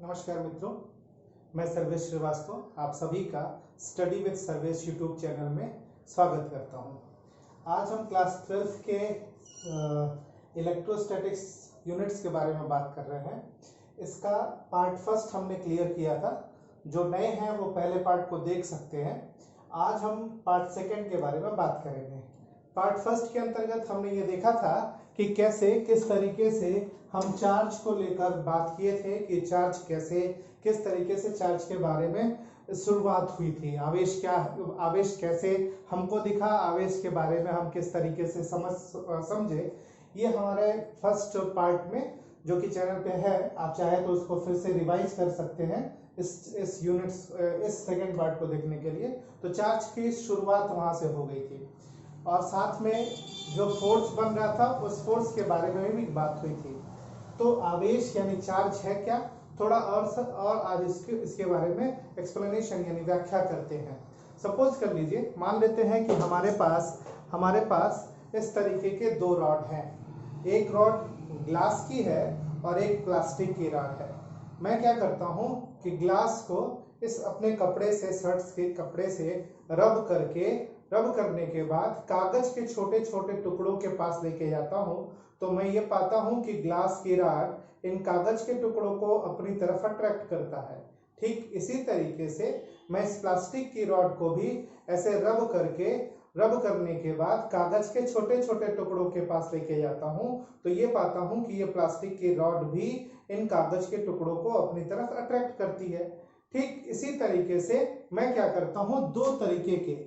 नमस्कार मित्रों, मैं सर्वेश श्रीवास्तव आप सभी का study with Sarvesh YouTube channel में स्वागत करता हूं। आज हम क्लास 12 के इलेक्ट्रोस्टैटिक्स यूनिट्स के बारे में बात कर रहे हैं। इसका पार्ट फर्स्ट हमने क्लियर किया था। जो नए हैं वो पहले पार्ट को देख सकते हैं। आज हम पार्ट सेकेंड के बारे में बात करेंगे। पार्ट फर्स्ट के अंतर्गत हमने ये देखा था कि कैसे किस तरीके से हम चार्ज को लेकर बात किए थे कि चार्ज कैसे किस तरीके से चार्ज के बारे में शुरुआत हुई थी। आवेश कैसे हमको दिखा, आवेश के बारे में हम किस तरीके से समझे, ये हमारे फर्स्ट पार्ट में जो कि चैनल पे है, आप चाहे तो उसको फिर से रिवाइज कर सकते हैं इस सेकेंड पार्ट को देखने के लिए। तो चार्ज की शुरुआत वहां से हो गई थी और साथ में जो फोर्स बन रहा था उस फोर्स के बारे में भी बात हुई थी। तो आवेश यानी चार्ज है क्या, थोड़ा और आज इसके बारे में एक्सप्लेनेशन यानी व्याख्या करते हैं। सपोज कर लीजिए, मान लेते हैं कि हमारे पास इस तरीके के दो रॉड हैं। एक रॉड ग्लास की है और एक प्लास्टिक की रॉड है। मैं क्या करता हूं कि ग्लास को इस अपने कपड़े से, शर्ट्स के कपड़े से रब करने के बाद कागज के छोटे छोटे टुकड़ों के पास लेके जाता हूं, तो मैं ये पाता हूं कि ग्लास की रॉड इन कागज के टुकड़ों को अपनी तरफ अट्रैक्ट करता है। ठीक इसी तरीके से मैं इस प्लास्टिक की रॉड को भी ऐसे रब करने के बाद कागज के छोटे छोटे टुकड़ों के पास लेके जाता हूं, तो ये पाता हूं कि ये प्लास्टिक की रॉड भी इन कागज के टुकड़ों को अपनी तरफ अट्रैक्ट करती है। ठीक इसी तरीके से मैं क्या करता हूं,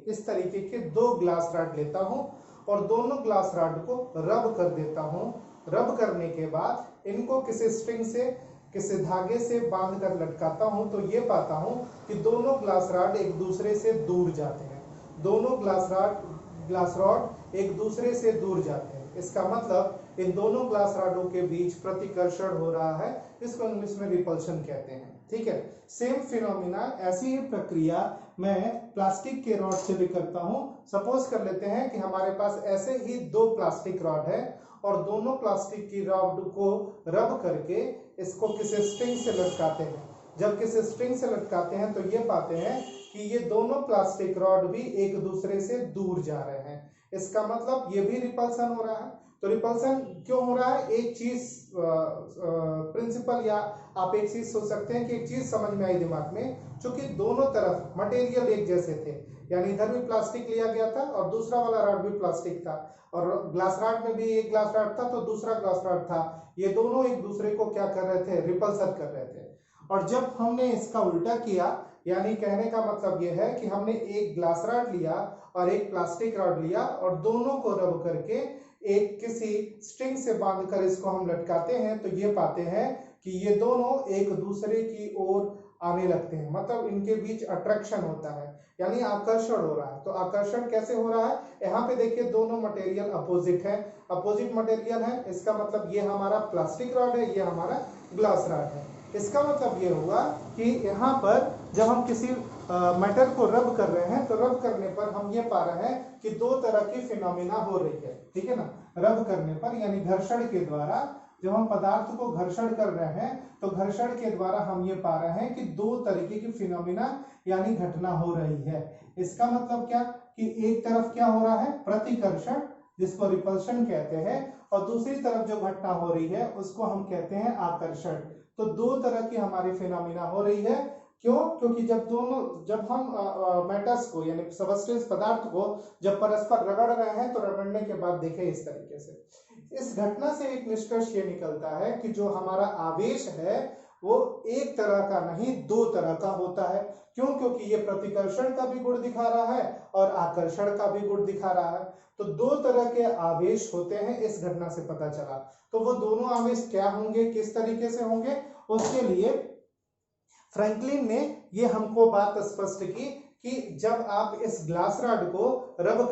इस तरीके के दो ग्लास रॉड लेता हूं और दोनों ग्लास रॉड को रब कर देता हूं। रब करने के बाद इनको किसी स्ट्रिंग से, किसी धागे से बांध कर लटकाता हूं, तो ये पाता हूं कि दोनों ग्लास रॉड एक दूसरे से दूर जाते हैं। दोनों ग्लास रॉड एक दूसरे से दूर जाते हैं। इसका मतलब इन दोनों ग्लास रॉडों के बीच प्रतिकर्षण हो रहा है। इसको इंग्लिश में रिपल्शन कहते हैं। ठीक है, सेम फिनोमिना, ऐसी ही प्रक्रिया मैं प्लास्टिक के रॉड से भी करता हूं। सपोज कर लेते हैं कि हमारे पास ऐसे ही दो प्लास्टिक रॉड है और दोनों प्लास्टिक की रॉड को रब करके इसको किसी स्ट्रिंग से लटकाते हैं। जब किसी स्ट्रिंग से लटकाते हैं तो ये पाते हैं कि ये दोनों प्लास्टिक रॉड भी एक दूसरे से दूर जा रहे हैं। इसका मतलब ये भी रिपल्सन हो रहा है। तो रिपल्सन क्यों हो रहा है? एक चीज प्रिंसिपल, या आप एक चीज सोच सकते हैं कि एक चीज समझ में आई दिमाग में, चूंकि दोनों तरफ मटेरियल एक जैसे थे, यानी इधर भी प्लास्टिक लिया गया था और दूसरा वाला रॉड भी प्लास्टिक था, और ग्लास रॉड में भी एक ग्लास रॉड था तो दूसरा ग्लास रॉड था। ये दोनों एक दूसरे को क्या कर रहे थे? रिपल्सन कर रहे थे। और जब हमने इसका उल्टा किया, यानी कहने का मतलब यह है कि हमने एक ग्लास रॉड लिया और एक प्लास्टिक रॉड लिया और दोनों को रब करके एक किसी स्ट्रिंग से बांधकर इसको हम लटकाते हैं, तो ये पाते हैं कि ये दोनों एक दूसरे की ओर आने लगते हैं। मतलब इनके बीच अट्रैक्शन होता है, यानी आकर्षण हो रहा है। तो आकर्षण कैसे हो रहा है? यहाँ पे देखिए, दोनों मटेरियल अपोजिट है, अपोजिट मटेरियल है। इसका मतलब ये हमारा प्लास्टिक रॉड है, ये हमारा ग्लास रॉड है। इसका मतलब ये हुआ कि यहाँ पर जब हम किसी मैटर को रब कर रहे हैं, तो रब करने पर हम ये पा रहे हैं कि दो तरह की फिनोमिना हो रही है। ठीक है ना? रब करने पर यानी घर्षण के द्वारा, जब हम पदार्थ को घर्षण कर रहे हैं तो घर्षण के द्वारा हम ये पा रहे हैं कि दो तरीके की फिनोमिना यानी घटना हो रही है। इसका मतलब क्या कि एक तरफ क्या हो रहा है? प्रतिकर्षण, जिसको रिपल्शन कहते हैं, और दूसरी तरफ जो घटना हो रही है उसको हम कहते हैं आकर्षण। तो दो तरह की हमारी फिनोमिना हो रही है। क्यों? क्योंकि जब हम मैटर्स को यानी सबस्टेंस पदार्थ को जब परस्पर रगड़ रहे हैं, तो रगड़ने के बाद देखें इस तरीके से, इस घटना से एक निष्कर्ष ये निकलता है कि जो हमारा आवेश है वो एक तरह का नहीं, दो तरह का होता है। क्यों? क्योंकि ये प्रतिकर्षण का भी गुण दिखा रहा है और आकर्षण का भी गुण दिखा रहा है। तो दो तरह के आवेश होते हैं, इस घटना से पता चला। तो वो दोनों आवेश क्या होंगे, किस तरीके से होंगे, उसके लिए फ्रैंकलिन ने ये हमको बात स्पष्ट की कि जब आप इस ग्लास रॉड को रब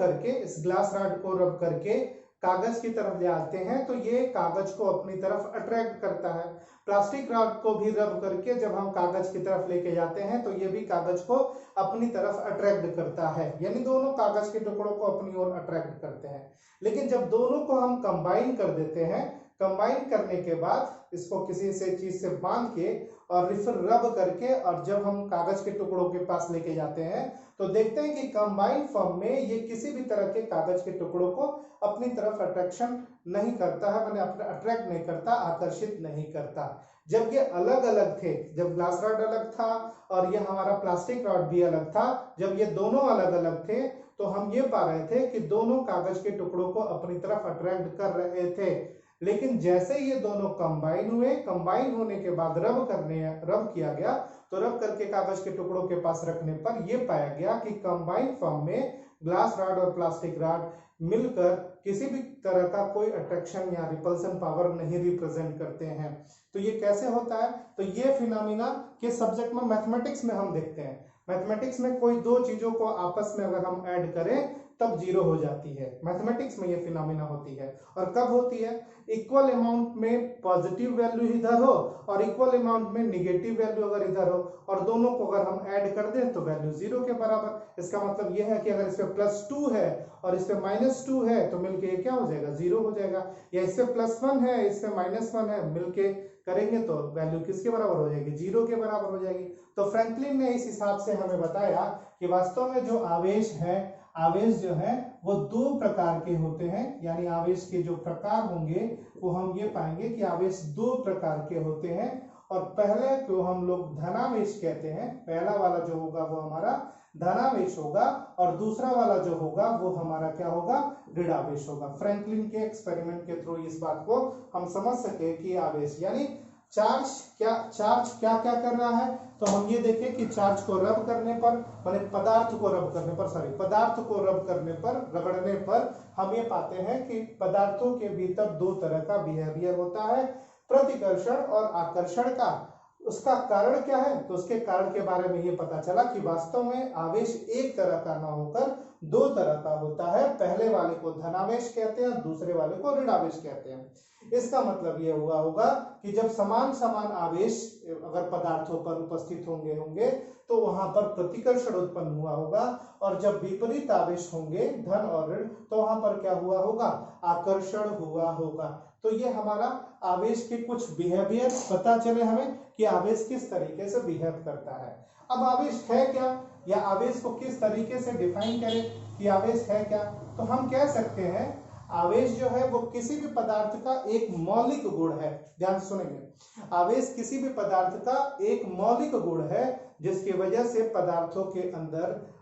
करके कागज की तरफ ले आते हैं, तो ये कागज को अपनी तरफ अट्रैक्ट करता है। प्लास्टिक रॉड को भी रब करके जब हम कागज की तरफ लेके जाते हैं, तो ये भी कागज को अपनी तरफ अट्रैक्ट करता है, यानी दोनों कागज के टुकड़ों को अपनी ओर अट्रैक्ट करते हैं। लेकिन जब दोनों को हम कंबाइन कर देते हैं, कंबाइन करने के बाद इसको किसी से चीज से बांध के और फिर रब करके, और जब हम कागज के टुकड़ों के पास लेके जाते हैं तो देखते हैं कि कंबाइंड फॉर्म में ये किसी भी तरह के कागज के टुकड़ों को अपनी तरफ अट्रैक्शन नहीं करता है, मैंने अट्रैक्ट नहीं करता, आकर्षित नहीं करता। जब ये अलग अलग थे, जब ग्लास रॉड अलग था और ये हमारा प्लास्टिक रॉड भी अलग था, जब ये दोनों अलग अलग थे तो हम ये पा रहे थे कि दोनों कागज के टुकड़ों को अपनी तरफ अट्रैक्ट कर रहे थे। लेकिन जैसे ये दोनों कंबाइन हुए, कंबाइन होने के बाद रब किया गया, तो रब करके कागज के टुकड़ों के पास रखने पर यह पाया गया कि कंबाइन फॉर्म में ग्लास रॉड और प्लास्टिक रॉड मिलकर किसी भी तरह का कोई अट्रैक्शन या रिपल्सन पावर नहीं रिप्रेजेंट करते हैं। तो ये कैसे होता है? तो ये फिनोमिना के सब्जेक्ट में मैथमेटिक्स में हम देखते हैं। मैथमेटिक्स में कोई दो चीजों को आपस में अगर हम ऐड करें तब जीरो हो जाती है। मैथमेटिक्स में ये फिनोमिना होती है। और कब होती है? इक्वल अमाउंट में पॉजिटिव वैल्यू इधर हो और इक्वल अमाउंट में निगेटिव वैल्यू अगर इधर हो, और दोनों को अगर हम ऐड कर दें तो वैल्यू जीरो के बराबर। इसका मतलब यह है कि अगर इस पे +2 है और इस पे -2 है तो मिलके ये क्या हो जाएगा? जीरो हो जाएगा। या इस पे +1 है, इस पे -1 है, मिलके करेंगे तो वैल्यू किसके बराबर हो जाएगी? जीरो के बराबर हो जाएगी। तो फ्रैंकलिन ने इस हिसाब से हमें बताया कि वास्तव में जो आवेश है, आवेश जो है वो दो प्रकार के होते हैं, यानी आवेश के जो प्रकार होंगे वो हम ये पाएंगे कि आवेश दो प्रकार के होते हैं। और पहले को हम लोग धनावेश कहते हैं, पहला वाला जो होगा वो हमारा धनावेश होगा और दूसरा वाला जो होगा वो हमारा क्या होगा? ऋणावेश होगा। फ्रैंकलिन के एक्सपेरिमेंट के थ्रू इस बात को हम समझ सके कि आवेश यानी चार्ज क्या क्या कर रहा है। तो हम ये देखें कि चार्ज को रब करने पर, माने पदार्थ को रब करने पर, रगड़ने पर हम ये पाते हैं कि पदार्थों के भीतर दो तरह का बिहेवियर होता है, प्रतिकर्षण और आकर्षण का। उसका कारण क्या है? तो उसके कारण के बारे में ये पता चला कि वास्तव में आवेश एक तरह का ना होकर दो तरह का होता है। पहले वाले को धनावेश कहते हैं, दूसरे वाले को ऋणावेश कहते हैं। इसका मतलब ये हुआ होगा कि जब समान समान आवेश अगर पदार्थों पर उपस्थित होंगे तो वहां पर प्रतिकर्षण उत्पन्न हुआ होगा, और जब विपरीत आवेश होंगे धन और ऋण तो वहां पर क्या हुआ होगा? आकर्षण हुआ होगा। तो ये हमारा आवेश के कुछ बिहेवियर पता चले हमें कि आवेश किस तरीके से बिहेव करता है। अब आवेश है क्या, या आवेश को किस तरीके से डिफाइन करें कि आवेश है क्या? तो हम कह सकते हैं आवेश जो है वो किसी भी पदार्थ का एक मौलिक गुण है। ध्यान सुनेंगे, आवेश किसी भी पदार्थ का एक मौलिक गुण है जिसकी वजह से पदार्थों के अंदर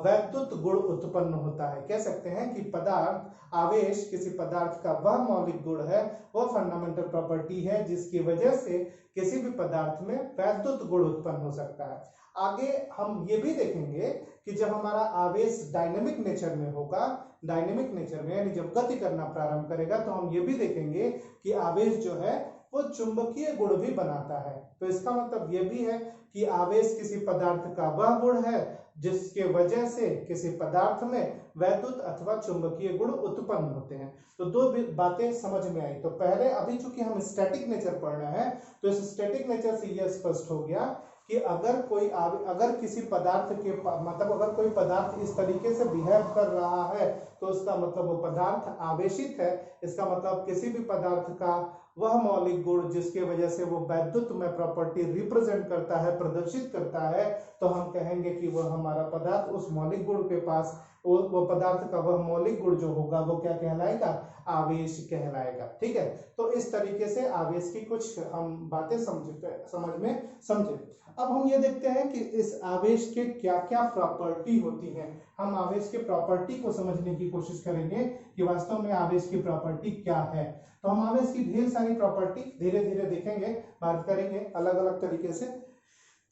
वैद्युत गुण उत्पन्न होता है। कह सकते हैं कि पदार्थ, आवेश किसी पदार्थ का वह मौलिक गुण है, वह फंडामेंटल प्रॉपर्टी है जिसकी वजह से किसी भी पदार्थ में वैद्युत गुण उत्पन्न हो सकता है। आगे हम ये भी देखेंगे कि जब हमारा आवेश डायनेमिक नेचर में होगा, डायनेमिक नेचर में यानी जब गति करना प्रारंभ करेगा, तो हम ये भी देखेंगे कि आवेश जो है वो चुंबकीय गुण भी बनाता है। तो इसका मतलब ये भी है कि आवेश किसी पदार्थ का वह गुण है जिसके वजह से किसी पदार्थ में वैद्युत अथवा चुंबकीय गुण उत्पन्न होते हैं। तो दो बातें समझ में आई। तो पहले, अभी चूंकि हम स्टैटिक नेचर पढ़ रहे हैं तो इस स्टैटिक नेचर से यह स्पष्ट हो गया कि अगर किसी पदार्थ के मतलब अगर कोई पदार्थ इस तरीके से बिहेव कर रहा है तो उसका मतलब वो पदार्थ आवेशित है। इसका मतलब किसी भी पदार्थ का वह मौलिक गुण जिसके वजह से वो वैद्युत में प्रॉपर्टी रिप्रेजेंट करता है, प्रदर्शित करता है, तो हम कहेंगे कि वह हमारा पदार्थ उस मौलिक गुण के पास, वो पदार्थ का वह मौलिक गुण जो होगा वो क्या कहलाएगा? आवेश कहलाएगा। ठीक है, तो इस तरीके से आवेश की कुछ हम बातें समझे। अब हम ये देखते हैं कि इस आवेश के क्या क्या प्रॉपर्टी होती है। हम आवेश के प्रॉपर्टी को समझने की कोशिश करेंगे कि वास्तव में आवेश की प्रॉपर्टी क्या है। तो हम आवेश की ढेर सारी प्रॉपर्टी धीरे धीरे देखेंगे, बात करेंगे अलग अलग तरीके से।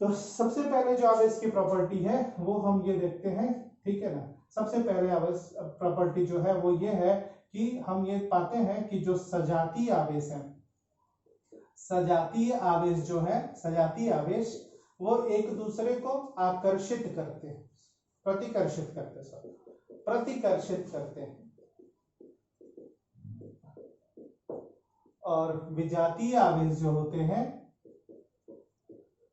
तो सबसे पहले जो आवेश की प्रॉपर्टी है वो हम ये देखते हैं, ठीक है ना। सबसे पहले आवेश प्रॉपर्टी जो है वो ये है कि हम ये पाते हैं कि जो सजातीय आवेश है, सजातीय आवेश जो है, सजातीय आवेश वो एक दूसरे को आकर्षित करते हैं, प्रतिकर्षित करते हैं। और विजातीय आवेश जो होते हैं,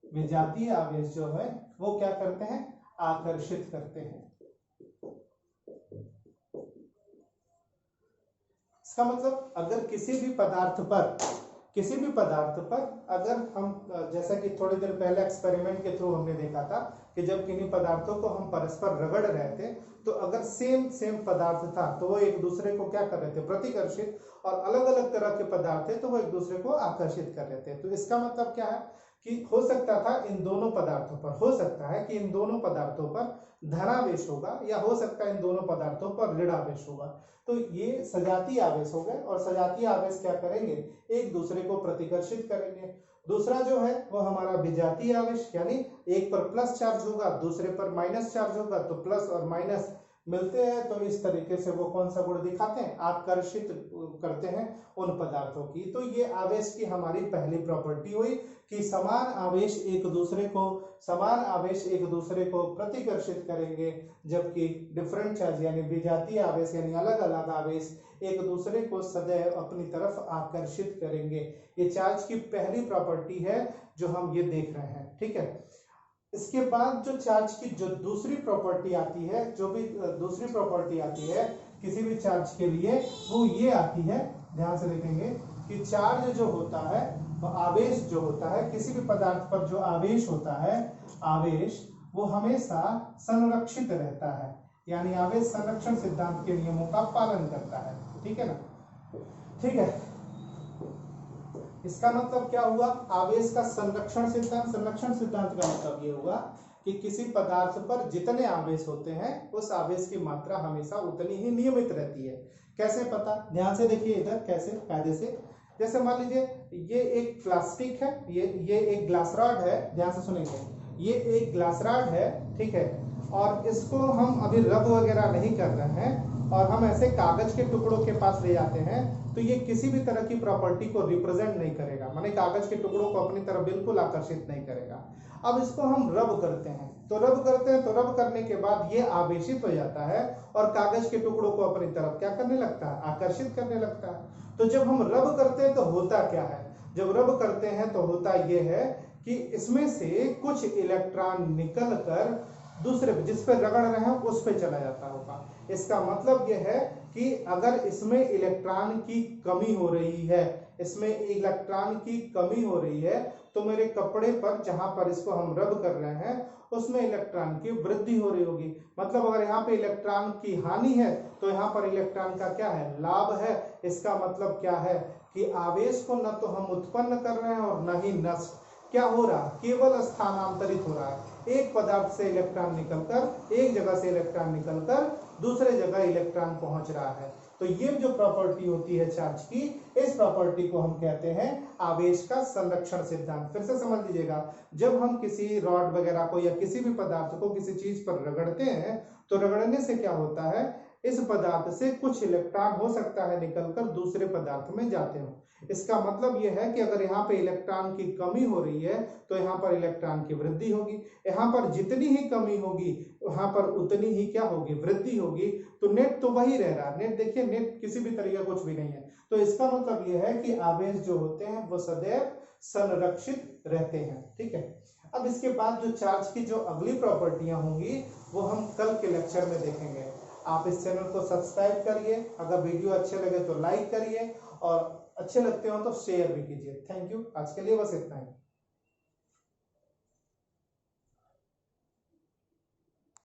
विजातीय आवेश जो है वो क्या करते हैं? आकर्षित करते हैं। इसका मतलब अगर किसी भी पदार्थ पर किसी भी पदार्थ पर अगर हम जैसा कि थोड़ी देर पहले एक्सपेरिमेंट के थ्रू हमने देखा था कि जब किन्हीं पदार्थों को हम परस्पर रगड़ रहे थे तो अगर सेम पदार्थ था तो वो एक दूसरे को क्या कर रहे थे, प्रतिकर्षित, और अलग अलग तरह के पदार्थ थे तो वो एक दूसरे को आकर्षित कर रहे थे। तो इसका मतलब क्या है कि हो सकता था इन दोनों पदार्थों पर, हो सकता है कि इन दोनों पदार्थों पर धनावेश होगा या हो सकता है इन दोनों पदार्थों पर ऋणावेश होगा। तो ये सजातीय आवेश हो गए और सजातीय आवेश क्या करेंगे, एक दूसरे को प्रतिकर्षित करेंगे। दूसरा जो है वो हमारा विजातीय आवेश, यानी एक पर प्लस चार्ज होगा दूसरे पर माइनस चार्ज होगा, तो प्लस और माइनस मिलते हैं तो इस तरीके से वो कौन सा गुण दिखाते हैं, आकर्षित करते हैं उन पदार्थों की। तो ये आवेश की हमारी पहली प्रॉपर्टी हुई कि समान आवेश एक दूसरे को प्रतिकर्षित करेंगे, जबकि डिफरेंट चार्ज यानी विजातीय आवेश यानी अलग अलग आवेश एक दूसरे को सदैव अपनी तरफ आकर्षित करेंगे। ये चार्ज की पहली प्रॉपर्टी है जो हम ये देख रहे हैं, ठीक है। इसके बाद जो चार्ज की जो दूसरी प्रॉपर्टी आती है, जो भी दूसरी प्रॉपर्टी आती है किसी भी चार्ज के लिए, वो ये आती है, ध्यान से देखेंगे कि चार्ज जो होता है, आवेश जो होता है, किसी भी पदार्थ पर जो आवेश होता है, आवेश वो हमेशा संरक्षित रहता है, यानी आवेश संरक्षण सिद्धांत के नियमों का पालन करता है, ठीक है ना। ठीक है, इसका मतलब क्या हुआ, आवेश का संरक्षण सिद्धांत का मतलब ये हुआ कि किसी पदार्थ पर जितने आवेश होते हैं उस आवेश की मात्रा हमेशा उतनी ही नियमित रहती है। कैसे पता, ध्यान से देखिए इधर कैसे, कायदे से। जैसे मान लीजिए ये एक प्लास्टिक है, ये एक ग्लास रॉड है, ध्यान से सुनेंगे, ये एक ग्लास रॉड है, ठीक है, और इसको हम अभी रब वगैरह नहीं कर रहे हैं और हम ऐसे कागज के टुकड़ों के पास ले जाते हैं तो ये किसी भी तरह की प्रॉपर्टी को रिप्रेजेंट नहीं करेगा, माने कागज के टुकड़ों को अपनी तरफ बिल्कुल आकर्षित नहीं करेगा। अब इसको हम रब करते हैं तो रब करने के बाद ये आवेशित हो जाता है और कागज के टुकड़ों को अपनी तरफ क्या करने लगता है, आकर्षित करने लगता है। तो जब हम रब करते हैं तो होता क्या है, जब रब करते हैं तो होता ये है कि इसमें से कुछ इलेक्ट्रॉन निकल कर दूसरे जिस पे रगड़ रहे हैं उस पे चला जाता होगा। इसका मतलब यह है कि अगर इसमें इलेक्ट्रॉन की कमी हो रही है, तो मेरे कपड़े पर जहां पर इसको हम रब कर रहे हैं उसमें इलेक्ट्रॉन की वृद्धि हो रही होगी। मतलब अगर यहाँ पे इलेक्ट्रॉन की हानि है तो यहाँ पर इलेक्ट्रॉन का क्या है, लाभ है। इसका मतलब क्या है कि आवेश को न तो हम उत्पन्न कर रहे हैं और न ही नष्ट, क्या हो रहा, केवल स्थानांतरित हो रहा है। एक पदार्थ से इलेक्ट्रॉन निकलकर, एक जगह से इलेक्ट्रॉन निकलकर दूसरे जगह इलेक्ट्रॉन पहुंच रहा है। तो ये जो प्रॉपर्टी होती है चार्ज की, इस प्रॉपर्टी को हम कहते हैं आवेश का संरक्षण सिद्धांत। फिर से समझ लीजिएगा, जब हम किसी रॉड वगैरह को या किसी भी पदार्थ को किसी चीज पर रगड़ते हैं तो रगड़ने से क्या होता है, इस पदार्थ से कुछ इलेक्ट्रॉन हो सकता है निकलकर दूसरे पदार्थ में जाते हो। इसका मतलब यह है कि अगर यहाँ पे इलेक्ट्रॉन की कमी हो रही है तो यहाँ पर इलेक्ट्रॉन की वृद्धि होगी, यहाँ पर जितनी ही कमी होगी वहां पर उतनी ही क्या होगी, वृद्धि होगी। तो नेट तो वही रह रहा है, नेट देखिए, नेट किसी भी तरीके कुछ भी नहीं है। तो इसका मतलब यह है कि आवेश जो होते हैं वो सदैव संरक्षित रहते हैं, ठीक है। अब इसके बाद जो चार्ज की जो अगली प्रॉपर्टियां होंगी वो हम कल के लेक्चर में देखेंगे। आप इस चैनल को सब्सक्राइब करिए, अगर वीडियो अच्छे लगे तो लाइक करिए और अच्छे लगते हो तो शेयर भी कीजिए। थैंक यू, आज के लिए बस इतना ही।